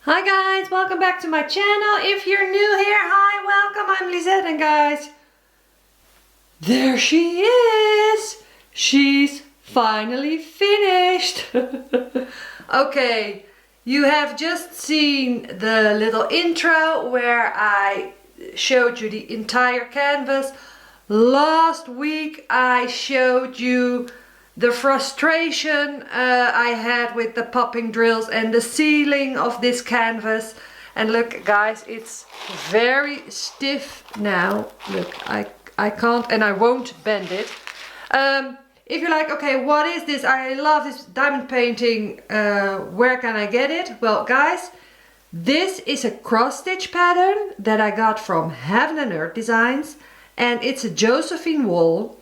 Hi guys, welcome back to my channel. If you're new here, hi, welcome, I'm Lisette, and guys, there she is. She's finally finished. Okay, you have just seen the little intro where I showed you the entire canvas. Last week I showed you the frustration I had with the popping drills and the sealing of this canvas. And look guys, it's very stiff now. Look, I can't and I won't bend it. If you're like, okay, what is this? I love this diamond painting. Where can I get it? Well guys, this is a cross stitch pattern that I got from Heaven and Earth Designs. And it's a Josephine Wall.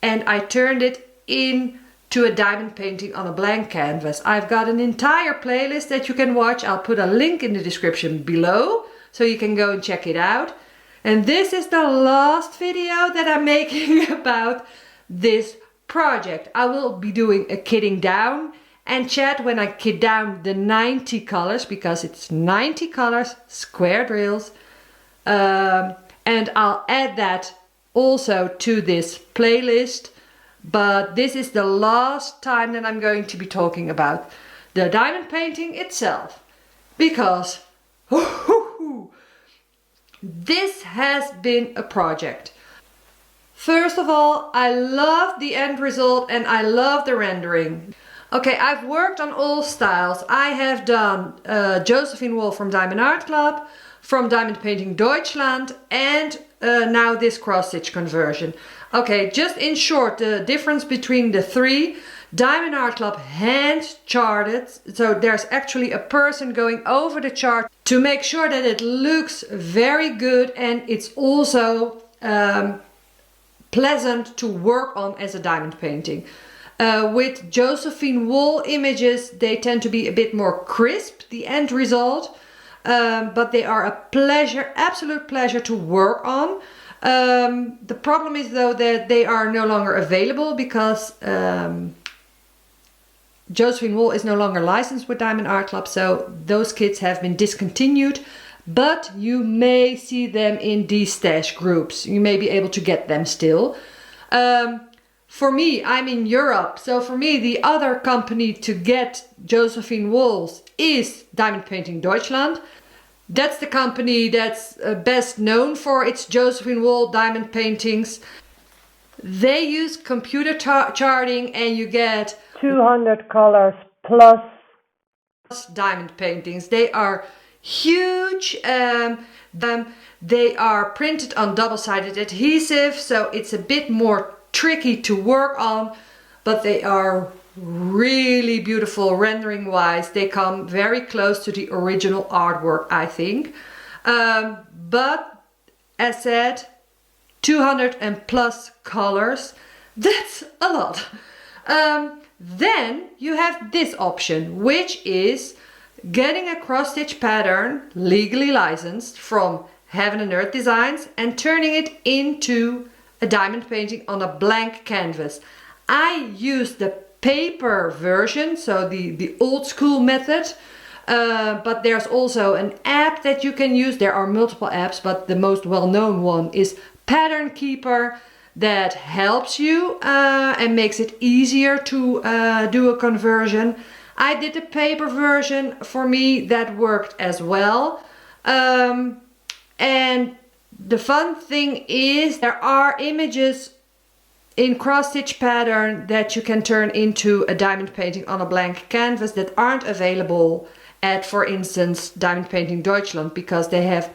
And I turned it into a diamond painting on a blank canvas. I've got an entire playlist that you can watch. I'll put a link in the description below so you can go and check it out. And this is the last video that I'm making about this project. I will be doing a kitting down and chat when I kit down the 90 colors, because it's 90 colors, square drills. And I'll add that also to this playlist. But this is the last time that I'm going to be talking about the diamond painting itself, because this has been a project. First of all, I love the end result and I love the rendering. Okay, I've worked on all styles. I have done Josephine Wall from Diamond Art Club, from Diamond Painting Deutschland, and now this cross stitch conversion. Okay, just in short, the difference between the three: Diamond Art Club hand charted, so there's actually a person going over the chart to make sure that it looks very good, and it's also pleasant to work on as a diamond painting. With Josephine Wall images, they tend to be a bit more crisp, the end result, but they are a pleasure, absolute pleasure to work on. The problem is though that they are no longer available because Josephine Wall is no longer licensed with Diamond Art Club, so those kits have been discontinued, but you may see them in these stash groups. You may be able to get them still. For me, I'm in Europe, so for me the other company to get Josephine Walls is Diamond Painting Deutschland. That's the company that's best known for its Josephine Wall diamond paintings. They use computer charting and you get 200 colors plus diamond paintings. They are huge. They are printed on double-sided adhesive, so it's a bit more tricky to work on, but they are really beautiful rendering wise. They come very close to the original artwork, I think. But as said, 200 and plus colors, that's a lot. Then you have this option, which is getting a cross stitch pattern legally licensed from Heaven and Earth Designs and turning it into a diamond painting on a blank canvas. I used the paper version, so the old school method, but there's also an app that you can use. There are multiple apps, but the most well-known one is Pattern Keeper, that helps you and makes it easier to do a conversion. I did the paper version. For me that worked as well, and the fun thing is there are images in cross stitch pattern that you can turn into a diamond painting on a blank canvas that aren't available at, for instance, Diamond Painting Deutschland, because they have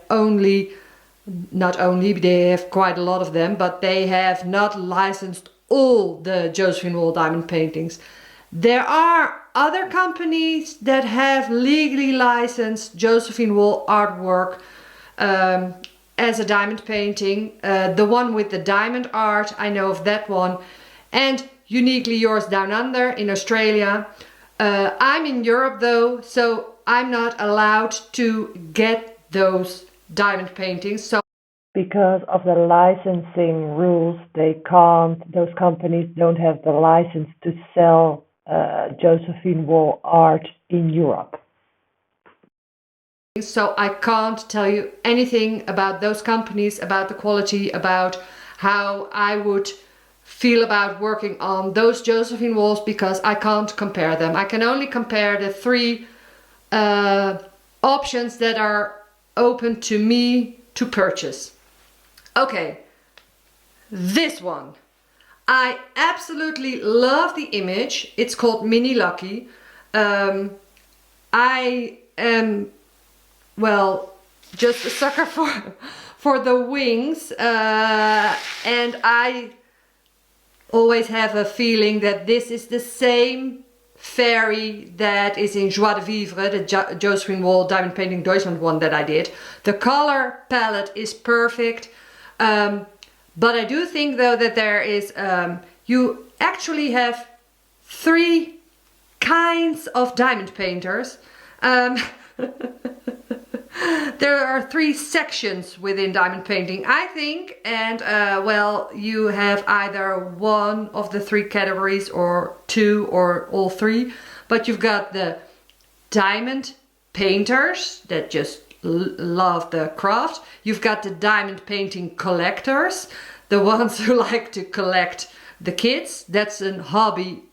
they have quite a lot of them, but they have not licensed all the Josephine Wall diamond paintings. There are other companies that have legally licensed Josephine Wall artwork as a diamond painting. The one with the diamond art, I know of that one, and Uniquely Yours Down Under in Australia. I'm in Europe though, so I'm not allowed to get those diamond paintings. So because of the licensing rules, those companies don't have the license to sell Josephine Wall art in Europe. So I can't tell you anything about those companies, about the quality, about how I would feel about working on those Josephine walls, because I can't compare them. I can only compare the three options that are open to me to purchase. Okay, this one. I absolutely love the image. It's called Mini Lucky. I am, well, just a sucker for the wings, and I always have a feeling that this is the same fairy that is in Joie de Vivre, the Josephine Wall Diamond Painting Deutschland one that I did. The color palette is perfect, but I do think though that there is, you actually have three kinds of diamond painters. There are three sections within diamond painting, I think, and well, you have either one of the three categories or two or all three, but you've got the diamond painters that just love the craft. You've got the diamond painting collectors, the ones who like to collect the kits. That's a hobby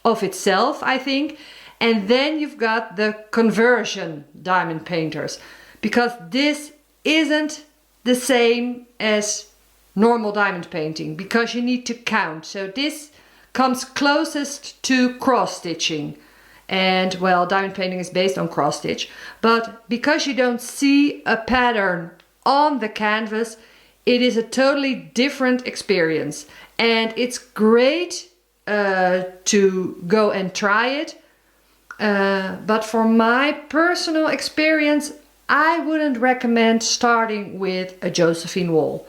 of itself, I think. And then you've got the conversion diamond painters, because this isn't the same as normal diamond painting, because you need to count. So this comes closest to cross stitching, and well, diamond painting is based on cross stitch, but because you don't see a pattern on the canvas, it is a totally different experience, and it's great to go and try it. But for my personal experience, I wouldn't recommend starting with a Josephine Wall.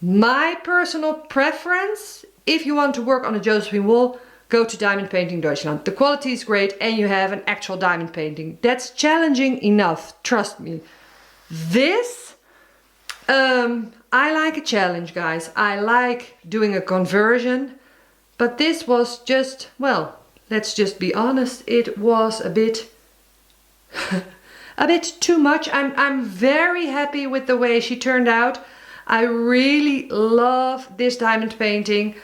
My personal preference, if you want to work on a Josephine Wall, go to Diamond Painting Deutschland. The quality is great and you have an actual diamond painting. That's challenging enough, trust me. This, I like a challenge, guys. I like doing a conversion. But this was just, well, let's just be honest, it was a bit too much. I'm very happy with the way she turned out. I really love this diamond painting.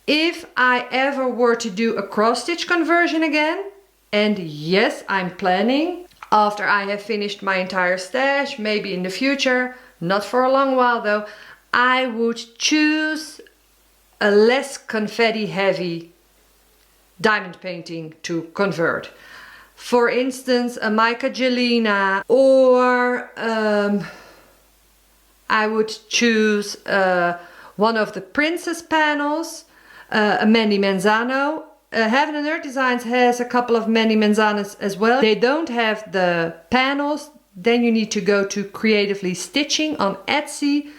If I ever were to do a cross stitch conversion again, and yes, I'm planning, after I have finished my entire stash, maybe in the future, not for a long while though, I would choose a less confetti heavy diamond painting to convert. For instance, a Mica Gelina, or I would choose one of the Princess panels, a Mandie Manzano. Heaven and Earth Designs has a couple of Mandie Manzanos as well. They don't have the panels, then you need to go to Creatively Stitching on Etsy.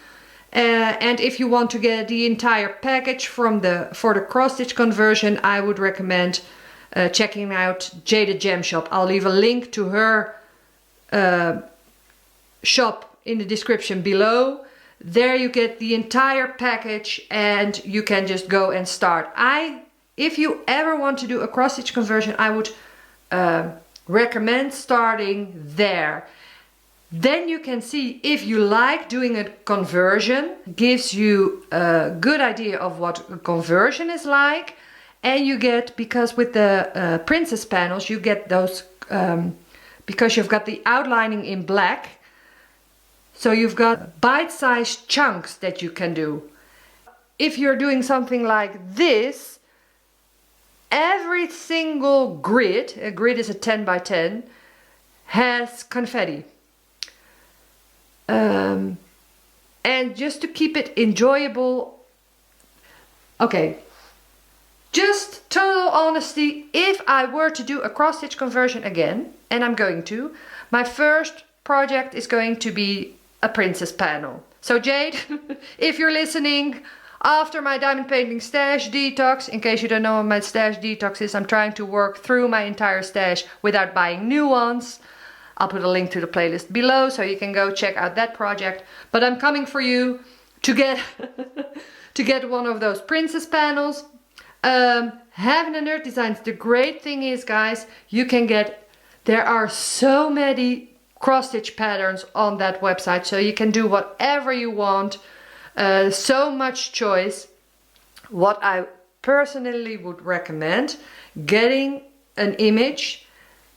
And if you want to get the entire package for the cross stitch conversion, I would recommend checking out Jaded Gem Shop. I'll leave a link to her shop in the description below. There you get the entire package and you can just go and start. If you ever want to do a cross stitch conversion, I would recommend starting there. Then you can see if you like doing a conversion, gives you a good idea of what a conversion is like. And you get, because with the Princess panels, you get those, because you've got the outlining in black. So you've got bite-sized chunks that you can do. If you're doing something like this, every single grid, a grid is a 10 by 10, has confetti. And just to keep it enjoyable, okay, just total honesty, if I were to do a cross stitch conversion again, and I'm going to, my first project is going to be a Princess panel. So Jade, if you're listening, after my diamond painting stash detox, in case you don't know what my stash detox is, I'm trying to work through my entire stash without buying new ones. I'll put a link to the playlist below so you can go check out that project. But I'm coming for you to get to get one of those Princess panels. Heaven and Earth Designs, the great thing is, guys, there are so many cross-stitch patterns on that website, so you can do whatever you want. So much choice. What I personally would recommend, getting an image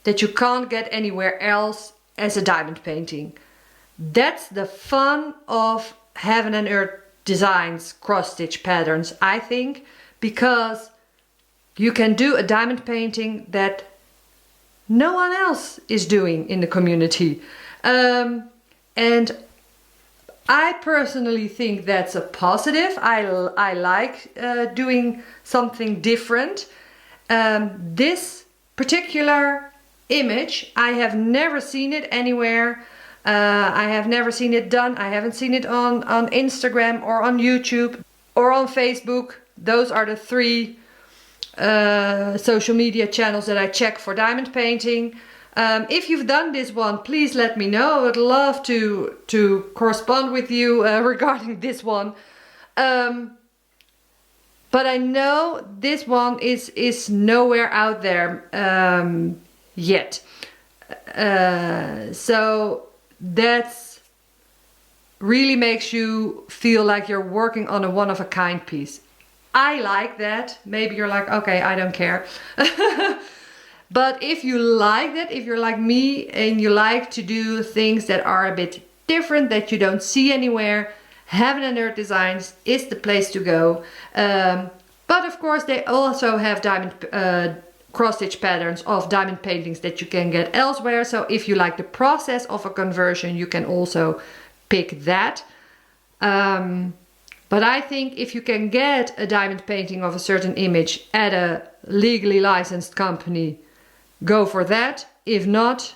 that you can't get anywhere else as a diamond painting. That's the fun of Heaven and Earth Designs cross-stitch patterns, I think, because you can do a diamond painting that no one else is doing in the community. And I personally think that's a positive. I like doing something different. This particular image, I have never seen it anywhere. I have never seen it done. I haven't seen it on Instagram or on YouTube or on Facebook. Those are the three social media channels that I check for diamond painting. If you've done this one, please let me know. I would love to correspond with you regarding this one. But I know this one is nowhere out there yet. So that's really makes you feel like you're working on a one-of-a-kind piece. I like that. Maybe you're like, okay, I don't care. But if you like that, if you're like me and you like to do things that are a bit different, that you don't see anywhere, Heaven and Earth Designs is the place to go. But of course they also have diamond cross-stitch patterns of diamond paintings that you can get elsewhere. So if you like the process of a conversion, you can also pick that. But I think if you can get a diamond painting of a certain image at a legally licensed company, go for that. If not,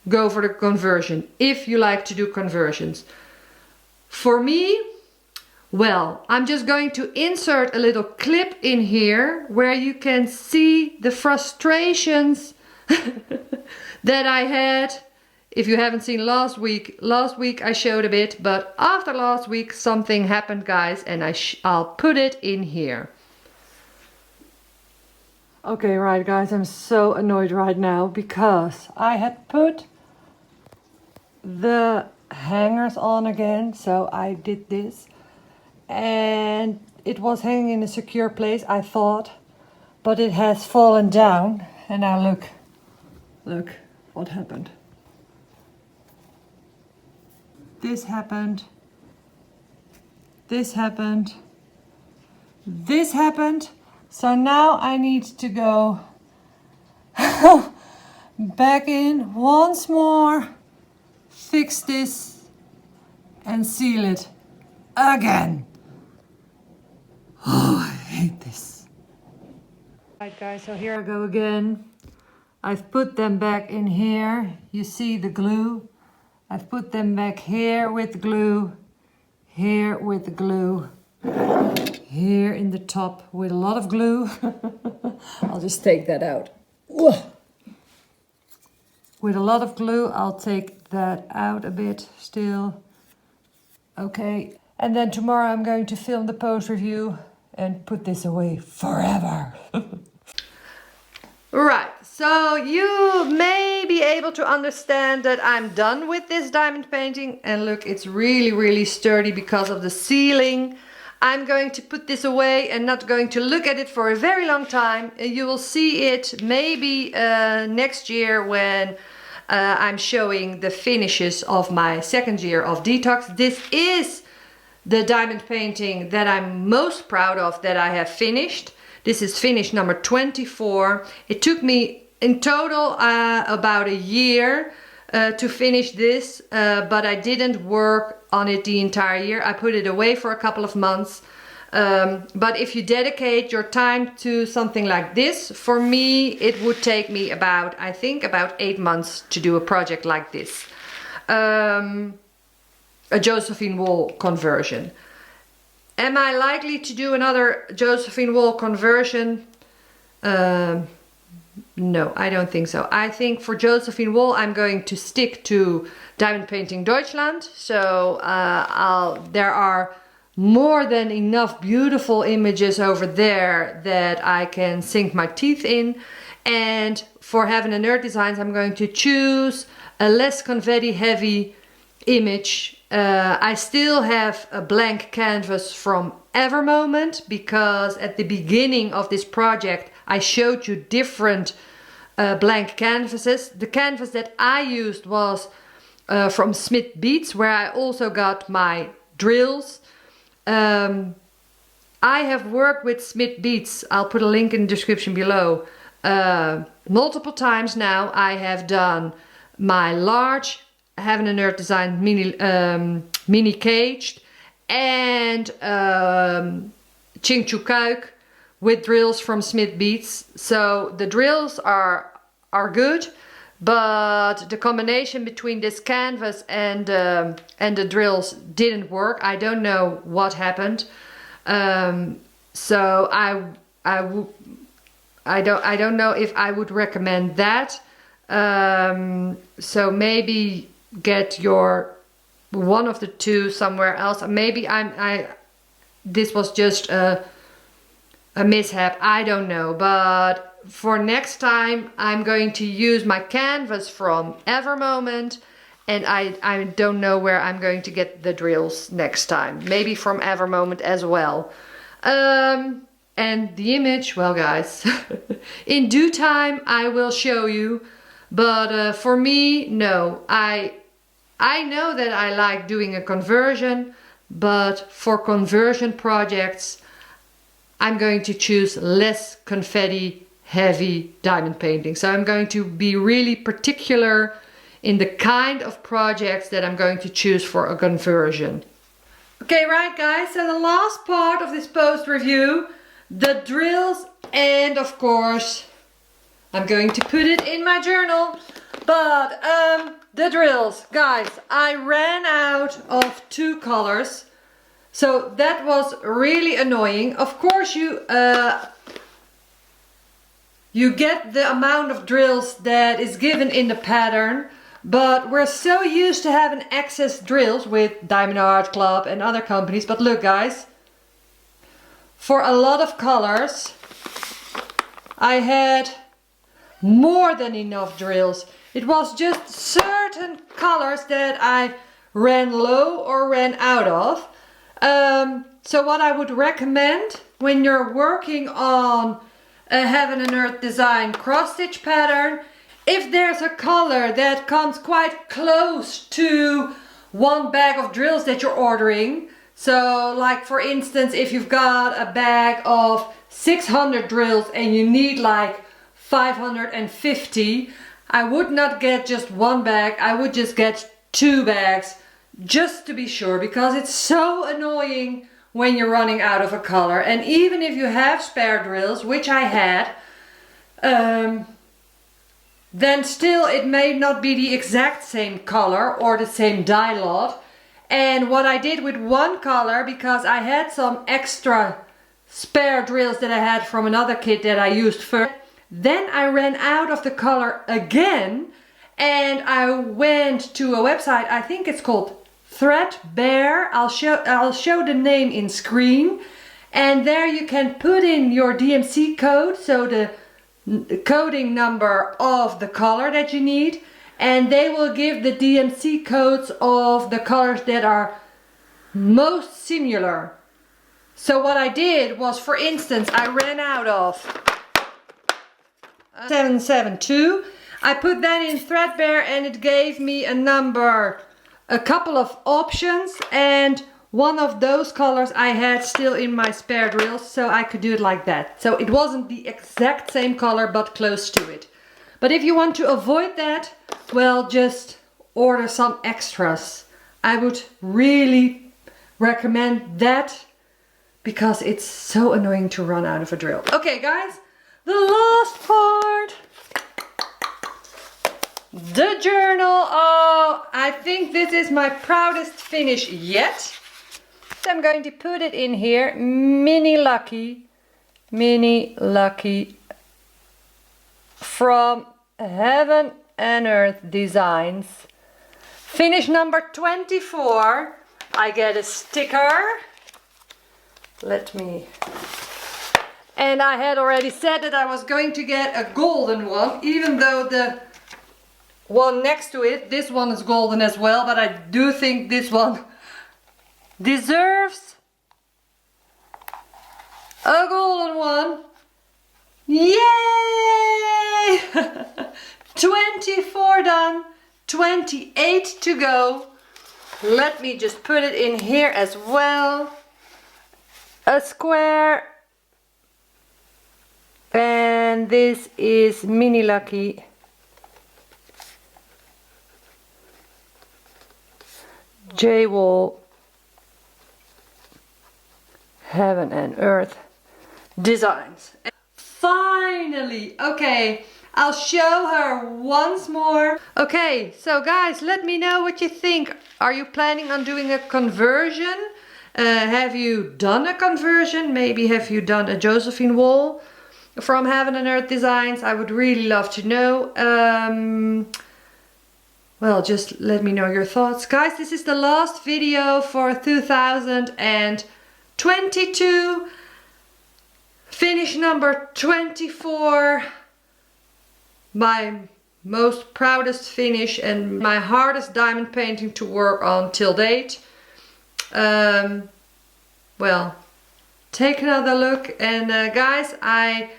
go for the conversion, if you like to do conversions. For me, well, I'm just going to insert a little clip in here where you can see the frustrations that I had. If you haven't seen last week I showed a bit, but after last week something happened, guys, and I'll put it in here. Okay, right, guys, I'm so annoyed right now because I had put the hangers on again, so I did this, and it was hanging in a secure place, I thought, but it has fallen down, and now look what happened. This happened, this happened, this happened. So now I need to go back in once more, fix this and seal it again. Oh, I hate this. Right, guys, so here I go again. I've put them back in here. You see the glue. I've put them back here with the glue, here with the glue, here in the top with a lot of glue. I'll just take that out. With a lot of glue, I'll take that out a bit still. Okay, and then tomorrow I'm going to film the post review and put this away forever. Right, so you may be able to understand that I'm done with this diamond painting, and look, it's really, really sturdy because of the sealing. I'm going to put this away and not going to look at it for a very long time. You will see it maybe next year when I'm showing the finishes of my second year of detox. This is the diamond painting that I'm most proud of that I have finished. This is finish number 24. It took me in total about a year to finish this, but I didn't work on it the entire year. I put it away for a couple of months. But if you dedicate your time to something like this, for me, it would take me about, I think, about 8 months to do a project like this. A Josephine Wall conversion. Am I likely to do another Josephine Wall conversion? No, I don't think so. I think for Josephine Wall I'm going to stick to Diamond Painting Deutschland. So there are more than enough beautiful images over there that I can sink my teeth in. And for Heaven and Earth Designs, I'm going to choose a less confetti heavy image. I still have a blank canvas from Evermoment, because at the beginning of this project I showed you different blank canvases. The canvas that I used was from Smith Beats, where I also got my drills. I have worked with Smith Beats, I'll put a link in the description below, multiple times now. I have done my large Heaven and Earth Design mini caged and Ching Chu Kuik with drills from Smith Beats. So the drills are good, but the combination between this canvas and the drills didn't work. I don't know what happened. So I don't know if I would recommend that. So maybe get your one of the two somewhere else. Maybe this was just a mishap, I don't know. But for next time I'm going to use my canvas from Evermoment, and I don't know where I'm going to get the drills next time. Maybe from Evermoment as well. And the image, well guys, in due time I will show you. But for me, no, I know that I like doing a conversion, but for conversion projects I'm going to choose less confetti heavy diamond painting. So I'm going to be really particular in the kind of projects that I'm going to choose for a conversion. Okay, right guys, so the last part of this post review, the drills, and of course I'm going to put it in my journal. But the drills, guys, I ran out of 2 colors, so that was really annoying. Of course you get the amount of drills that is given in the pattern, but we're so used to having excess drills with Diamond Art Club and other companies. But look guys, for a lot of colors I had more than enough drills. It was just certain colors that I ran low or ran out of. So what I would recommend when you're working on a Heaven and Earth Design cross stitch pattern, if there's a color that comes quite close to one bag of drills that you're ordering, so like for instance, if you've got a bag of 600 drills and you need like 550, I would not get just one bag, I would just get 2 bags, just to be sure, because it's so annoying when you're running out of a color. And even if you have spare drills, which I had, then still it may not be the exact same color or the same dye lot. And what I did with one color, because I had some extra spare drills that I had from another kit that I used first, then I ran out of the color again, and I went to a website, I think it's called Threadbare. I'll show the name in screen, and there you can put in your DMC code, so the coding number of the color that you need, and they will give the DMC codes of the colors that are most similar. So what I did was, for instance, I ran out of 772. I put that in Threadbare and it gave me a couple of options, and one of those colors I had still in my spare drills, so I could do it like that. So it wasn't the exact same color, but close to it. But if you want to avoid that, well, just order some extras. I would really recommend that, because it's so annoying to run out of a drill. Okay guys, the last part, the journal. Oh, I think this is my proudest finish yet. So I'm going to put it in here. Mini Lucky from Heaven and Earth Designs. Finish number 24. I get a sticker. let me... And I had already said that I was going to get a golden one, even though the one next to it, this one is golden as well, but I do think this one deserves a golden one. Yay! 24 done, 28 to go. Let me just put it in here as well. A square. And this is Mini Lucky. J-Wall. Heaven and Earth designs. Finally, okay, I'll show her once more. Okay, so guys, let me know what you think. Are you planning on doing a conversion? Have you done a conversion? Maybe have you done a Josephine Wall from Heaven and Earth Designs? I would really love to know. Well, just let me know your thoughts. Guys, this is the last video for 2022. Finish number 24. My most proudest finish and my hardest diamond painting to work on till date. Well, take another look, and guys, I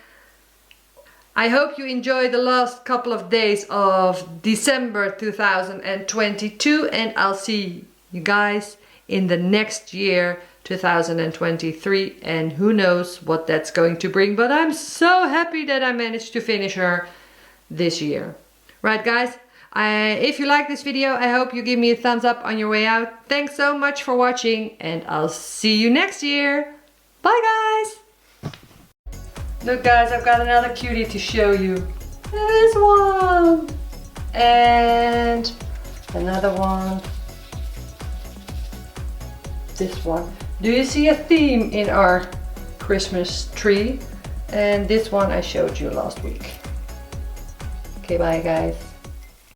hope you enjoy the last couple of days of December 2022, and I'll see you guys in the next year, 2023, and who knows what that's going to bring, but I'm so happy that I managed to finish her this year. Right, guys, if you like this video, I hope you give me a thumbs up on your way out. Thanks so much for watching, and I'll see you next year. Bye, guys. Look, guys, I've got another cutie to show you. This one. And another one. This one. Do you see a theme in our Christmas tree? And this one I showed you last week. Okay, bye, guys.